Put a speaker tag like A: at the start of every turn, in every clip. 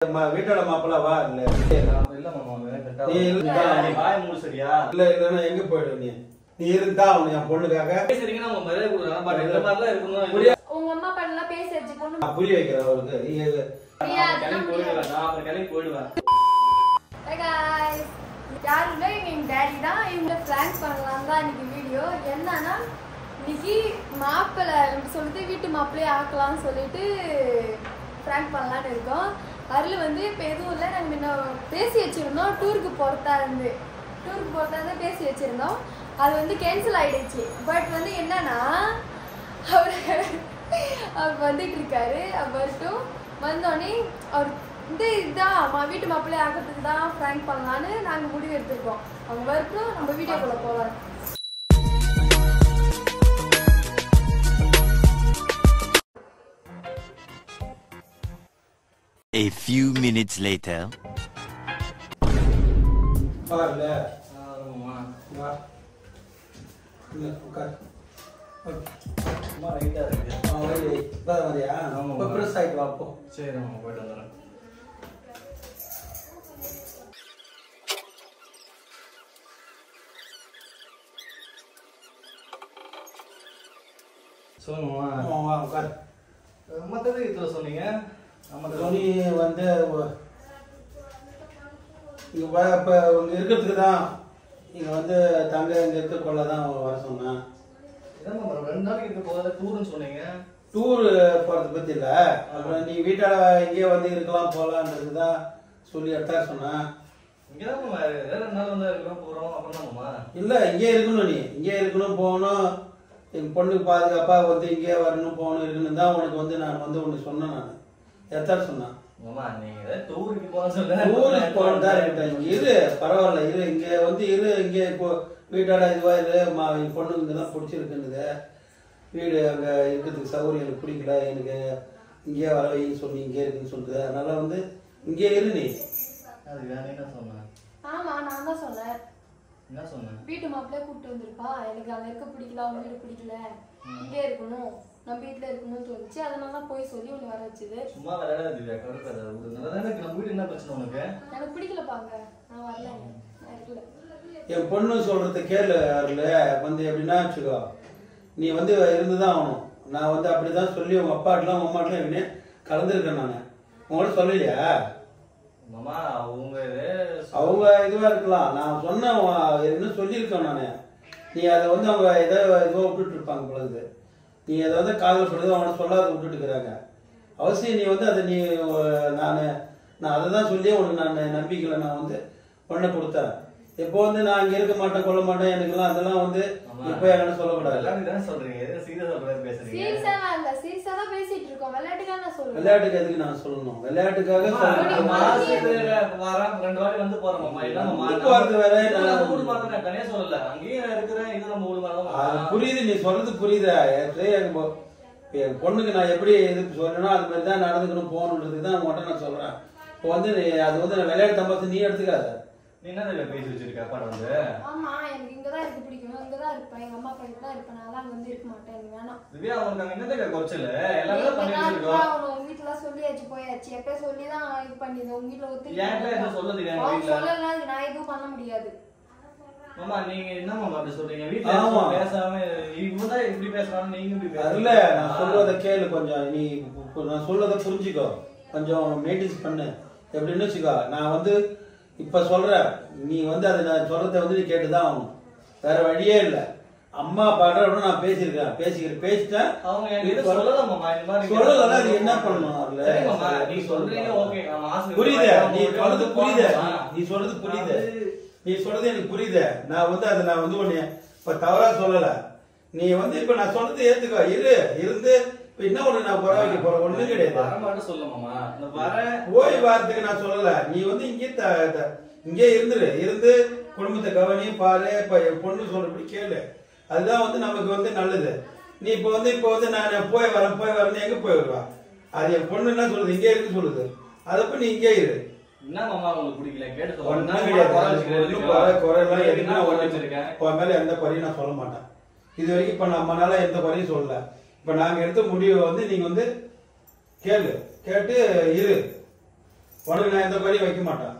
A: வீட்டோட மாப்பிள்ள வா இல்ல
B: இல்ல மாமா
A: நீ இருந்தா
B: நீ வாய் மூடு சரியா
A: இல்ல இல்லன்னா எங்க போயிடு நீ இருந்தா அவன் என் பொண்ணுக்காக
B: சரிங்க நம்ம மரியாதை கொடுக்கலாம் பட் இந்த மாதிரிலாம் இருக்கணும்
C: உங்க அம்மா பண்ணலாம் பேசிடுச்சு பொண்ணு
A: நான் புரிய வைக்கிறேன் அவருக்கு
B: கிளம்பி போயிடுவேன் நான் அப்புறம் கிளம்பி போயிடுவேன்
C: யாரும் இல்லை எங்க டேடி தான் இவங்க பிராங்க் பண்ணலாம் தான் இன்னைக்கு வீடியோ என்னன்னா இன்னைக்கு மாப்பிள்ளை சொல்லிட்டு வீட்டு மாப்பிள்ளையே ஆக்கலாம்னு சொல்லிட்டு பிராங்க் பண்ணலான்னு இருக்கோம். அதில் வந்து இப்போ எதுவும் இல்லை, நாங்கள் முன்ன பேசி வச்சுருந்தோம் டூருக்கு போகிறதா இருந்து பேசி வச்சுருந்தோம். அது வந்து கேன்சல் ஆகிடுச்சு. பட் வந்து என்னன்னா அவர் வந்துட்டு இருக்காரு. வரட்டும், வந்தோடனே அவர் இதுதான் வீட்டு மாப்பிள்ளையே ஆக்கிறதுக்கு தான் பிராங்க் பண்ணலான்னு நாங்கள் முடிவு எடுத்துருக்கோம். அவங்க வரட்டும், நம்ம வீடியோக்குள்ள போகலாம்.
D: A few minutes later.
A: பாருல
B: ஆமா
A: வா இல்ல உட்கார்
B: சும்மா ரைட்டா இருக்கு
A: வரியா இப்போ ப்ரெஸ் ஆகிட்டு வாப்போ.
B: சரி நம்ம போயிட்டு வந்துடுறேன். சொல்லுங்கம்மா
A: வா உட்கார்.
B: மற்றது இதில் சொன்னீங்க
A: துணி வந்து இங்கே இப்போ இங்கே இருக்கிறதுக்கு தான் இங்கே வந்து தங்க இங்கே இருக்க கொள்ள தான் வர சொன்னேன்.
B: இதான் 2 நாளைக்கு இருக்க போதில் டூர்னு சொன்னீங்க.
A: டூர் போகிறத பற்றி இல்லை, அப்புறம் நீ வீட்டால் இங்கேயே வந்து இருக்கலாம் போகலான்றது தான் சொல்லி எடுத்தா சொன்னேன்.
B: இங்கே தான் 2 நாள் வந்து இருக்கலாம் போகிறோம் அப்புறம் தான்மா.
A: இல்லை இங்கே இருக்கணும், நீ இங்கே இருக்கணும் போகணும், என் பொண்ணுக்கு பாதுகாப்பாக வந்து இங்கே வரணும் போகணும் இருக்கணும் தான் உனக்கு வந்து நான் வந்து ஒன்று சொன்னேன். நான் எத்தான் சொன்னேன்
B: டூருக்கு போக சொல்ல
A: ஊருக்கு போனதா இருக்கட்டும், இங்கே இரு பரவாயில்ல இரு, இங்கே வந்து இரு, இங்கே இப்போ வீட்டோட இதுவாக இரு, என் பொண்ணுக்கு இங்கே தான் பிடிச்சிருக்குன்னுது, வீடு அங்கே இருக்கிறதுக்கு சௌகரியம் எனக்கு பிடிக்கல, எனக்கு இங்கேயே வர வைன்னு சொல்லி இங்கே இருக்குன்னு சொல்லுது, அதனால வந்து இங்கே இரு நீ.
B: அது வேற என்ன சொன்னேன்?
C: ஆமா, நான் தான் சொன்னேன்.
B: என்ன சொன்னேன்?
C: வீட்டு மாப்பிள்ளைய கூப்பிட்டு வந்திருப்பா, எனக்கு அங்க இருக்க பிடிக்கல, அவங்க வீடு பிடிக்கல, இங்கே இருக்கணும், நம்ம வீட்டுல இருக்கணும்னு தோணுச்சு, அதனால தான் போய் சொல்லி உன்னை வர வச்சுது.
B: சும்மா விளையாடாது திவ்யா, கடுப்பாது. நம்ம வீடு என்ன பிரச்சனை உனக்கு?
C: எனக்கு பிடிக்கலப்பாங்க, நான் வரல, நான் இருக்கல.
A: என் பொண்ணு சொல்றது கேளு, அதில் வந்து எப்படின்னா வச்சுக்கோ, நீ வந்து இருந்துதான் ஆகணும். நான் வந்து அப்படிதான் சொல்லி உங்க அப்பாட்டெலாம் உங்க அம்மாட்டெலாம் எப்படின்னு கலந்துருக்கேன். நான் உங்களோட சொல்லலையா?
B: மாமா
A: அவங்க இதுவா இருக்கலாம், நான் சொன்ன என்ன சொல்லியிருக்கேன் நான். நீ அதை வந்து அவங்க ஏதோ விட்டுட்டு இருப்பாங்க பொழுது, நீ அதை வந்து காதல் படுறது அவனை சொல்லாத விட்டுட்டு இருக்கிறாங்க. அவசியம் நீ வந்து அதை நீ நான் அதை தான் சொல்லி உனக்கு நான் நம்பிக்கையில் நான் வந்து பொண்ணை கொடுத்தேன். இப்போ வந்து நான் இங்கே இருக்க மாட்டேன் கொள்ள மாட்டேன் எனக்குலாம் அதெல்லாம் வந்து இப்போ என்ன சொல்லக்கூடாது.
B: சொல்றீங்க
C: சீரியஸா தான் பேசிட்டு இருக்கோம், விளையாட்டுக்காக நான் சொல்றேன்.
A: விளையாட்டுக்கு எதுக்கு நான் சொல்லணும்? விளையாட்டுக்காக
B: 2 வாட்டி வந்து போறோம் மாமா. நான் தனியா சொல்லல, அங்கேயே இருக்கிறேன், இது நம்ம ஊர் மாதிரி
A: புரியுது, நீ சொல்றது புரியுதா? என் பொண்ணுக்கு நான் எப்படி எதுக்கு சொல்லணும் அது மாதிரி தான் நடந்துக்கணும் போகணுன்றதுக்கு தான் உங்கள்கிட்ட நான் சொல்றேன். இப்போ வந்து அது வந்து நான் விளையாட்டு தம்பாத்து நீ எடுத்துக்காத.
B: நீ என்ன பேசி வச்சிருக்க அப்பாட வந்து?
C: ஆமா, எனக்கு இங்கதான் இருக்க பிடிக்கும், இங்கதான் இருப்பேன், எங்க அம்மா அப்பா தான் இருப்பேன், நான் அங்க வந்து இருக்க மாட்டேன், எனக்கு வேணாம்.
B: திவ்யா அவனுக்கு அங்க என்னது குறைச்சல எல்லாமே பண்ணிட்டு இருக்கோம்.
C: அவங்க வீட்டுல சொல்லியாச்சு போயாச்சு, எப்ப சொல்லிதான் இது பண்ணிடுங்க. உங்க வீட்டுல ஒத்துக்கிட்டு
B: ஏன்டா என்ன சொல்லுது? எங்க வீட்டுல
C: சொல்லல, நான் எதுவும் பண்ண முடியாது.
B: மாமா நீங்க என்ன மாமா அப்படி சொல்றீங்க? வீட்டுல பேசாம இவதான் இப்படி பேசுறான்னு நீங்க இப்படி
A: பேசல. நான் சொல்றத கேளு கொஞ்சம், நீ நான் சொல்றத புரிஞ்சுக்கோ, கொஞ்சம் மெயின்டைன்ஸ் பண்ணு. எப்படின்னு வச்சுக்கோ, நான் வந்து இப்ப சொல்றேன், நீ வந்து அதை நான் சொல்றத வந்து நீ கேட்டுதான் ஆகணும், வேற வழியே இல்லை. அம்மா பாடுற நான் பேசிட்டேன்.
B: அவங்க என்கிட்ட சொல்லலாம் மாமா, இந்த மாதிரி
A: சொல்லல, அது என்ன பண்ணணும்?
B: நீ சொல்றீங்க ஓகே,
A: புரியுது, நீ சொல்றது புரியுது, நீ சொல்றது புரியுது, நீ சொல்றது எனக்கு புரியுது. நான் வந்து அதை நான் வந்து உன்னை இப்ப தவறா சொல்லல. நீ வந்து இப்ப நான் சொல்றது ஏத்துக்கோ, இருந்து என்ன ஒண்ணு நான் குறை வைக்க போறேன்? ஒண்ணு கிடையாது.
B: சொல்லுமாமா
A: ஓய் வாரத்துக்கு நான் சொல்லல. நீ வந்து இங்கே இருந்து குடும்பத்தை கவனி பாரு, இப்ப என் பொண்ணு சொல்றபடி கேளு, அதுதான் வந்து நமக்கு வந்து நல்லது. நீ இப்ப வந்து நான் போய் வரேன்னு எங்க போய் வருவா? அது என் பொண்ணு என்ன சொல்லுது, இங்கே இருக்கு சொல்லுது, அதப்ப நீ இங்கே இரு.
B: என்ன மாமா உங்களுக்கு பிடிக்கல கேட்டு
A: உன் மேல எந்த குறையும் நான் சொல்ல மாட்டேன். இது வரைக்கும் இப்ப நம்மளால எந்த குறையும் சொல்லல. இப்ப நாங்க எடுத்த முடிவை வந்து நீங்க வந்து கேளு, கேட்டு இரு. உனக்கு நான் எந்த குறையும் வைக்க மாட்டேன்.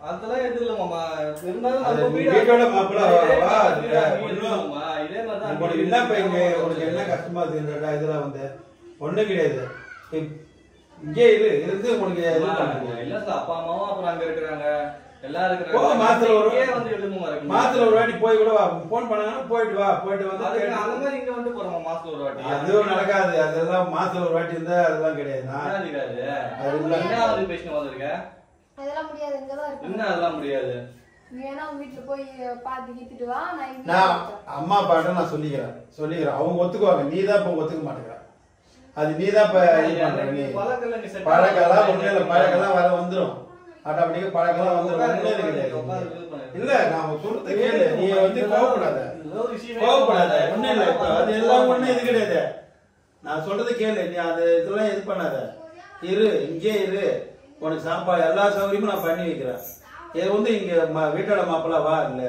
B: அதெல்லாம் எது இல்ல மாமா. இருந்தாலும்
A: அது
B: நம்ம
A: வீட்டோட மாப்பிள்ள வா
B: இதே
A: மாதிரி உனக்கு என்ன பையங்க உனக்கு என்ன கஷ்டமா இருக்குன்றா இதெல்லாம் வந்து ஒண்ணும் கிடையாது. இங்கே இருந்து உனக்கு
B: இல்ல சார், அப்பா அம்மாவும் அப்புறம் அங்க இருக்கிறாங்க, எல்லாம் இருக்கிறாங்க.
A: மாசத்துல ஒரு வாட்டி போய் கூட வா, போன் பண்ணாங்கன்னா போயிட்டு வா, போயிட்டு வந்து
B: அந்த மாதிரி இங்க வந்து போறோம் மாசத்துல ஒரு வாட்டி.
A: அதுவும் நடக்காது. அதெல்லாம் மாசத்துல ஒரு வாட்டி இருந்தா அதெல்லாம் கிடையாது.
B: அது பேசின வந்திருக்க
C: அதெல்லாம் முடியாது. இங்கதான் இருக்கு.
B: என்ன அதெல்லாம் முடியாது.
C: வேணா உங்க வீட்டுல போய் பாத்து கித்திட்டு வா.
A: நான் அம்மா அப்பாட்ட நான் சொல்லிக்கிறேன். அவங்க ஒத்துக்குவாங்க. நீ தான் இப்ப ஒத்துக்க மாட்டேங்கிற. அது நீ தான் இப்ப பழக்கெல்லாம் ஒண்ணு இல்ல. பழக்கெல்லாம் வர வந்துரும். ஆட்டோமேட்டிக்கா பழக்கெல்லாம் வந்துரும். இல்ல நான் சொல்றது கேளு. நீ வந்து கோவப்படாத. ஒண்ணு இல்ல. இப்ப அது எல்லாம் ஒண்ணு இது கிடையாது. நான் சொல்றது கேளு. நீ அது இதெல்லாம் இது பண்ணாத. இங்கே இரு. உனக்கு சாப்பாடு எல்லா சௌகரியமும் நான் பண்ணி வைக்கிறேன். இது வந்து இங்க வீட்டோட மாப்பிள்ள வா. இல்ல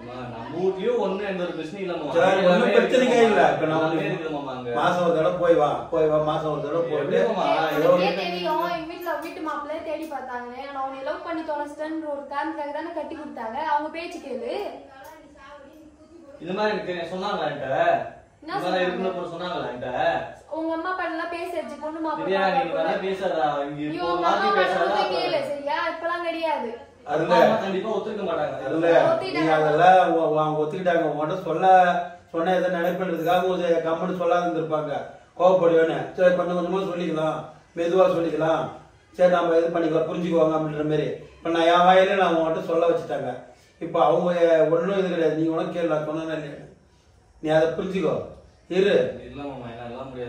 B: நம்ம வீட்லயும் ஒண்ணு எந்த ஒரு பிரச்சனை இல்லம்மா.
A: ஒண்ணும் பிரச்சனையே இல்ல. இப்ப நான் மாசம் ஒரு தடவை போய் வா. மாசம் ஒரு தடவை போயிட்டு
C: தெரியும். எங்க வீட்டு மாப்பிள்ளையே தேடி பார்த்தாங்க. நான் உன்னை லவ் பண்ணி தொலைச்சிட்டேன்னு ஒரு காரணத்துக்காக தானே கட்டி கொடுத்தாங்க. அவங்க பேச்சு கேளு.
B: இது மாதிரி எனக்கு சொன்னாங்களா என்கிட்ட? சொன்னாங்களா என்கிட்ட?
C: உங்க அம்மா அப்பா எல்லாம் பேசிடுச்சு. பொண்ணு மாப்பிள்ளை
B: பேசாதா?
C: கேளு சரியா? இப்பெல்லாம் கிடையாது.
B: கண்டிப்பா ஒத்துக்க மாட்டாங்க.
A: அதெல்லாம் அவங்க ஒத்துக்கிட்டாங்க. உங்கள்கிட்ட சொன்ன எதை நினைப்புன்றதுக்காக கம்மனு சொல்லாத இருந்திருப்பாங்க. கோவப்படுவேன்னு. சரி கொஞ்சம் கொஞ்சமா சொல்லிக்கலாம், மெதுவா சொல்லிக்கலாம், சரி நம்ம இது பண்ணிக்கலாம், புரிஞ்சுக்குவாங்க அப்படின்ற மாதிரி. இப்ப நான் என் வாயில நான் உங்கள்கிட்ட சொல்ல வச்சுட்டாங்க. இப்ப அவங்க ஒன்னும் இது கிடையாது. நீ உனக்கு கேள்வி நான் சொன்னேன் இல்லையா, நீ அதை புரிஞ்சுக்கோ.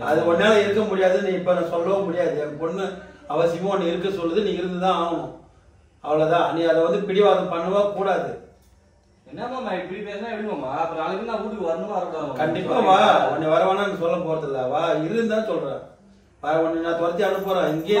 A: அது ஒன்னால இருக்க முடியாது. நீ இப்ப நான் சொல்லவும் முடியாது. என் பொண்ணு அவசியமா ஒண்ணு இருக்க சொல்லுது. நீ இருந்துதான் ஆகணும். அவ்வளவுதான். நீ அதை வந்து பிடிவாதம் பண்ணவா கூடாது.
B: என்னமாமா இப்படி பேசினா எப்படி மாமா? அப்புறம் நாளைக்கு நான் வீட்டுக்கு வரணுமா இருக்கணும்?
A: கண்டிப்பா வா. உன்னை வரவானு சொல்ல போறது இல்ல. வா இருந்தா சொல்றேன். உன்னை நான் துரத்தி அனுப்புறேன். இங்கே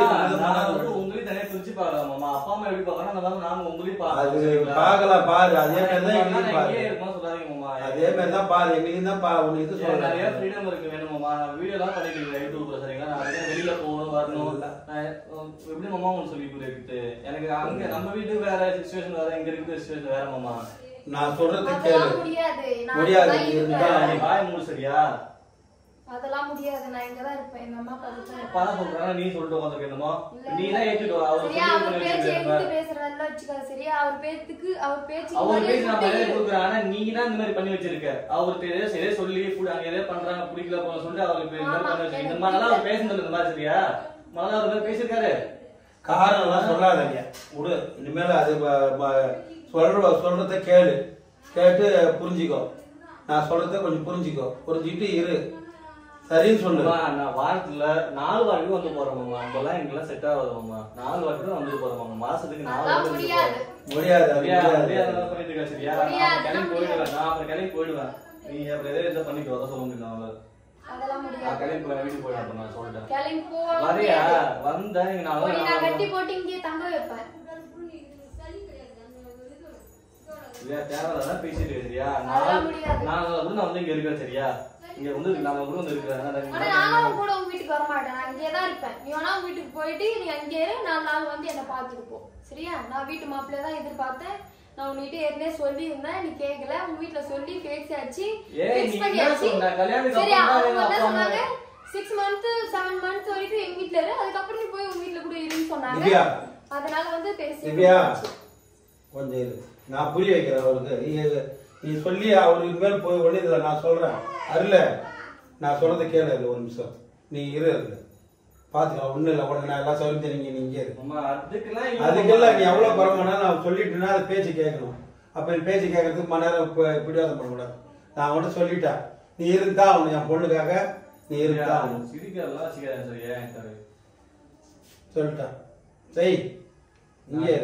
B: உங்களையும் தனியா பிரிச்சு பாக்கலாம் மாமா. அப்பா அம்மா எப்படி பாக்கலாம், நாங்க உங்களையும்
A: அது பாக்கலாம். பாரு அதே மாதிரிதான்
B: சொல்லாதீங்க மாமா.
A: அதே மாதிரிதான் பாரு. எங்களையும் தான் பா. உனக்கு இது சொல்ல
B: நிறைய ஃப்ரீடம் இருக்கு வேணுமாமா. வீடியோ எல்லாம் பண்ணிட்டு இருக்கேன் யூடியூப்ல. சரிங்களா? நான் வெளியில போகணும் வரணும். எப்படி மாமா உங்களுக்கு சொல்லி புரியுது? எனக்கு அங்க நம்ம வீட்டுக்கு வேற சிச்சுவேஷன் வேற, இங்க இருக்கிற சிச்சுவேஷன் வேற மாமா.
A: நான் சொல்றது கேளு.
C: முடியாது.
B: வாய் மூடு சரியா?
C: அதெல்லாம் முடியாது. நான் இங்க தான் இருப்பேன். எங்க அம்மா
B: அப்பா சொல்றாங்க நீ சொல்லிட்டு உட்கார்ந்திருக்கேனோ. நீ தான் ஏத்திட்டு வா.
C: அவர் பேச்சு எடுத்து பேசுறதல்ல வச்சுக்க. சரியா? அவர் பேச்சு
B: நான் மரியாதை கொடுக்குறேன். ஆனா நீ தான் இந்த மாதிரி பண்ணி வச்சிருக்க. அவர்கிட்ட சரியா சொல்லி அங்க எதே பண்றாங்க பிடிக்கல போல சொல்லிட்டு அவருக்கு இந்த மாதிரி பண்ணி வச்சிருக்க. இந்த மாதிரிலாம் அவர் பேசுனது இந்த மாதிரி சரியா? முதல்ல அவர் மாதிரி பேசியிருக்காரு.
A: காரணம் எல்லாம் சொல்லாதீங்க. விடு. இனிமேல் அது சொல்றத கேளு. கேட்டு புரிஞ்சுக்கோ. நான் சொல்றத கொஞ்சம் புரிஞ்சுக்கோ. புரிஞ்சுக்கிட்டு இரு. சரின்னு சொல்லு.
B: நான் வாரத்துல 4 வாட்டி வந்து போறேன் மாமா. அதெல்லாம் எங்கெல்லாம் செட் ஆகாது மாமா. 4 வாட்டி தான் வந்து போறேன் மாமா. மாசத்துக்கு 4 வாட்டி
A: முடியாது.
B: பண்ணிட்டு இருக்கா சரியா? கிளம்பி போயிடுவேன். நான் அப்புறம் கிளம்பி போயிடுவேன். நீ அப்புறம் எதை பண்ணிட்டு வர சொல்ல முடியும்.
C: அதெல்லாம் முடியாது.
B: நான் கிளம்பி போய் வீட்டுக்கு போயிடுவேன். நான் சொல்லிட்டேன்.
C: கிளம்பி போ.
B: வரியா? வந்தேன்.
C: நான் கட்டி போட்டு இங்கே தங்க வைப்பேன்.
B: தேவைதான் பேசிட்டு சரியா? நான் வந்து இங்க இருக்கேன் சரியா? இங்க வந்து நாம கூட வந்து இருக்கறேன்.
C: நானும் கூட உங்க வீட்டுக்கு வர மாட்டேன். நான் இங்கே தான் இருப்பேன். நீ வேணா உங்க வீட்டுக்கு போயிட்டு நீ அங்கே 4 நாள் வந்து என்ன பாத்துட்டு போ. சரியா? நான் வீட்டு மாப்பிள்ளைய தான் எதிர்பார்த்தேன். நான் உன்கிட்ட ஏற்கனவே சொல்லி இருந்தேன். நீ கேட்கல. உங்க வீட்டுல சொல்லி பேசியாச்சு. ஃபிக்ஸ் பண்ணியாச்சு. சரியா? அவங்க என்ன சொன்னாங்க? 6 months 7 months வரைக்கும் எங்க வீட்டுல இரு. அதுக்கப்புறம் நீ போய் உங்க வீட்டுல கூட இருன்னு சொன்னாங்க. அதனால வந்து பேசி
A: கொஞ்சம் இரு. நான் புரிய வைக்கிறேன் அவருக்கு. நீ சொல்லி அவருக்கு மேல் போய் ஒண்ணு இதுல நான் சொல்றேன். அதுல நான் சொல்றதை கேளு. ஒரு நிமிஷம் நீ இரு. பாத்துக்கலாம். ஒண்ணு இல்ல. உனக்கு நான் எல்லா சௌகரியம் தெரியுங்க. நீ இங்கே அதுக்கெல்லாம் நீ எவ்வளவு பரவாயில்ல நான் சொல்லிட்டுனா அது பேச்சு கேட்கணும். அப்ப நீ பேச்சு கேட்கறதுக்கு மணி நேரம் பிடிவாதம் பண்ணக்கூடாது. நான் உன்கிட்ட சொல்லிட்டேன். நீ இருந்தா அவனு என் பொண்ணுக்காக நீ இருந்தா சொல்லிட்டான். சரி இங்கே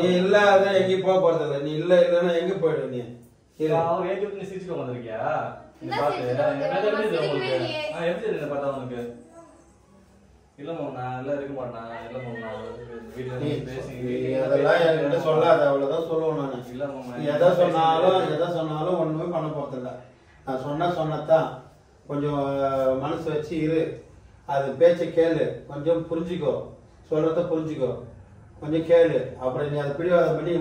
A: நீ இல்லாத எங்கேயும் போக போறது இல்லை. நீ இல்லன்னா எங்க போயிடுவ? நீ
B: வந்திருக்கியா? இல்ல நான் எல்லாம் இருக்க மாட்டேன்.
A: அதெல்லாம் என்கிட்ட சொல்லாத. அவ்வளவுதான் சொல்லுவேன் நான். இல்ல நீ எதை சொன்னாலும் ஒண்ணுமே பண்ண போறது இல்லை. நான் சொன்னதான். கொஞ்சம் மனசு வச்சு இரு. அது பேச்ச கேளு. கொஞ்சம் புரிஞ்சுக்கோ. சொல்றத புரிஞ்சுக்கோ, கொஞ்சம் கேளு. அப்புறம் நீ அதை பிடிவாதம் பண்ணி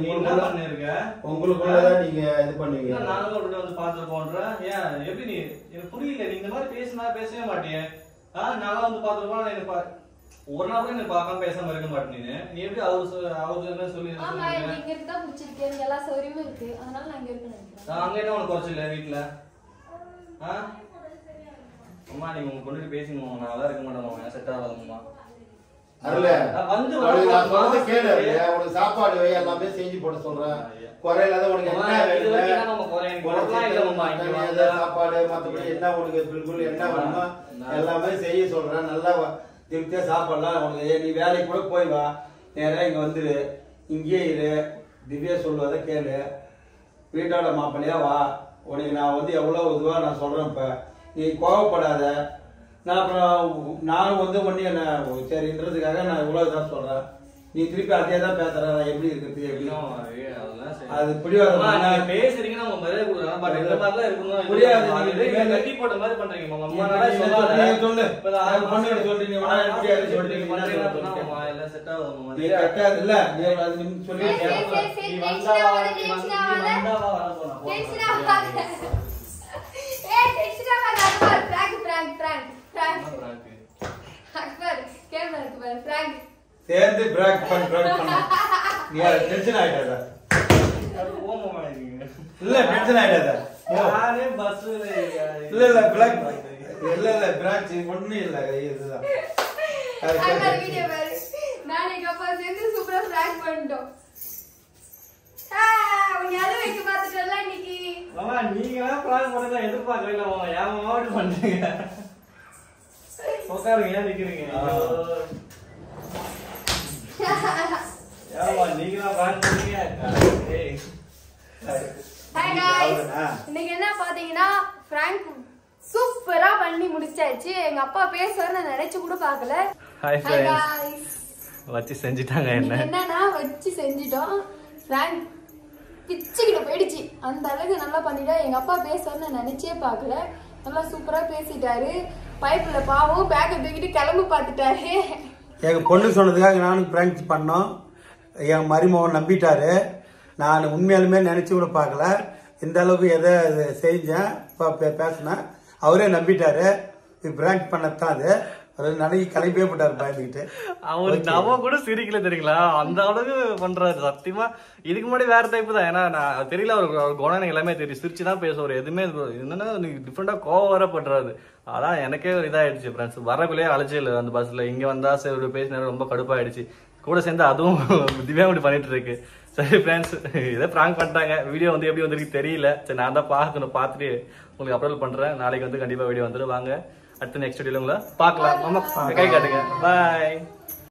A: உங்களுக்குள்ளதான் நீங்க இது பண்ணுவீங்க.
B: நாங்களும் வந்து பாத்துட்டு போன்றேன். ஏன் எப்படி நீ எனக்கு புரியல. நீ இந்த மாதிரி பேசவே மாட்டேன். நான் வந்து பாத்துட்டு எனக்கு ஒரு நாள் கூட எனக்கு பார்க்காம பேசாம இருக்க மாட்டேன். நீ எப்படி அவரு சொல்லி
C: எல்லா சௌகரியமும் இருக்கு, அதனால நான் இங்க இருக்கேன்.
B: அங்க என்ன உனக்கு குறைச்சல வீட்டுல? அம்மா நீங்க உங்க கொண்டுட்டு பேசிங்க, நான் நல்லா இருக்க மாட்டேன், செட் ஆகாதம்மா.
A: உனக்கு சாப்பாடு வை, எல்லாமே செஞ்சு போட சொல்றேன். குறையில்லாத உனக்கு என்ன சாப்பாடு மத்தபடி என்ன உனக்கு பில்குல் என்ன வேணுமோ எல்லாமே செய்ய சொல்றேன். நல்லா திருப்தியா சாப்பாடுலாம் உனக்கு. நீ வேலைக்கு கூட போய் வா, நேரம் இங்க வந்துரு, இங்கேயே இரு. திவ்யா சொல்வதை கேளு, வீட்டோட மாப்பிள்ளையா வா. உனக்கு நான் வந்து எவ்வளவு இதுவா நான் சொல்றேன். இப்ப நீ கோவப்படாத. நான் அப்புறம் நானும் வந்து ஒண்ணு என்ன சரின்றதுக்காக நான் இவ்வளவுதான் சொல்றேன். நீ திருப்பி அதே தான் பேசுற. எப்படி இருக்குது எப்படி அது பிடிவாதம்
B: பேசுறீங்கன்னா உங்க மரியாதை கொடுக்குறாங்க. பட் இந்த மாதிரிலாம் இருக்கணும் புரியாது. கட்டி போட்ட மாதிரி பண்றீங்க.
A: சொல்லு சொல்றீங்க
B: செட் ஆகும்
A: இல்ல சொல்லி சேர்ந்து பிராக் பண்ண நீ டென்ஷன் ஆயிட்டாத. இல்ல டென்ஷன் ஆயிட்டாத.
B: பஸ்
A: இல்ல பிராக் இல்ல பிராக் ஒண்ணு இல்ல. இதுதான்
C: நான் எங்க அப்பா சேர்ந்து சூப்பரா பிராங்க் பண்ணிட்டோம். வைக்க பாத்துட்டல இன்னைக்கு.
B: நீங்க பிராங்க் பண்ணதா எதிர்பார்க்கல. ஏன் மாவட்ட பண்றீங்க? உட்காருங்க, ஏன் நிக்கிறீங்க?
C: இன்னைக்கு என்ன பாத்தீங்கன்னா பிராங்க் சூப்பரா பண்ணி முடிச்சாச்சு. எங்க அப்பா பேசுவாருன்னு நினைச்சு கூட பாக்கல.
B: வச்சு செஞ்சுட்டாங்க.
C: என்னன்னா வச்சு செஞ்சிட்டோம். பிராங்க் பிச்சுக்கிட்ட போயிடுச்சு. அந்த அளவுக்கு நல்லா பண்ணிட்டா. எங்க அப்பா பேசுவாருன்னு நினைச்சே பாக்கல. நல்லா சூப்பரா பேசிட்டாரு. பைப்ல பாவம் பேக்கை தூக்கிட்டு கிளம்பு பாத்துட்டாரு.
A: எங்க பொண்ணு சொன்னதுக்காக நானும் பிராங்க் பண்ணோம். என் மருமகன் நம்பிட்டாரு. நான் உண்மையாலுமே நினைச்சு கூட பார்க்கல. இந்த அளவுக்கு எதை செஞ்சேன் பேசினேன். அவரே நம்பிட்டாரு. பிராங்க் பண்ணத்தான் அது. நினைக்கி கிளம்பியே போட்டாரு பயந்துக்கிட்டு.
B: அவரு நம்ம கூட சிரிக்கல தெரியுங்களா? அந்த அளவுக்கு பண்றாரு. சத்தியமா இதுக்கு முன்னாடி வேற டைப் தான். ஏன்னா நான் தெரியல, அவருக்கு குணம் எல்லாமே தெரியும். சிரிச்சுதான் பேசுவார். எதுவுமே என்னன்னா டிஃப்ரெண்டா கோவம் வர பண்றாரு. அதான் எனக்கே ஒரு இதாயிடுச்சு. ஃப்ரெண்ட்ஸ் வரக்குள்ளேயே அழைச்சல அந்த பஸ்ல. இங்க வந்தா சரி பேசினாரு, ரொம்ப கடுப்பாயிடுச்சு. கூட சேர்ந்து அதுவும் திவ்யா மட்டும் பண்ணிட்டு இருக்கு. சரி ஃப்ரெண்ட்ஸ், இதை பிராங்க் பண்ணிட்டாங்க. வீடியோ வந்து எப்படி வந்துருக்கு தெரியல. சரி நான் தான் பார்க்கணும். பார்த்துட்டு உங்களுக்கு அப்லோட் பண்றேன். நாளைக்கு வந்து கண்டிப்பா வீடியோ வந்துடும். வாங்க அடுத்த நெக்ஸ்ட் வீடியோல உங்களை பார்க்கலாம். கை காட்டுங்க. பாய்.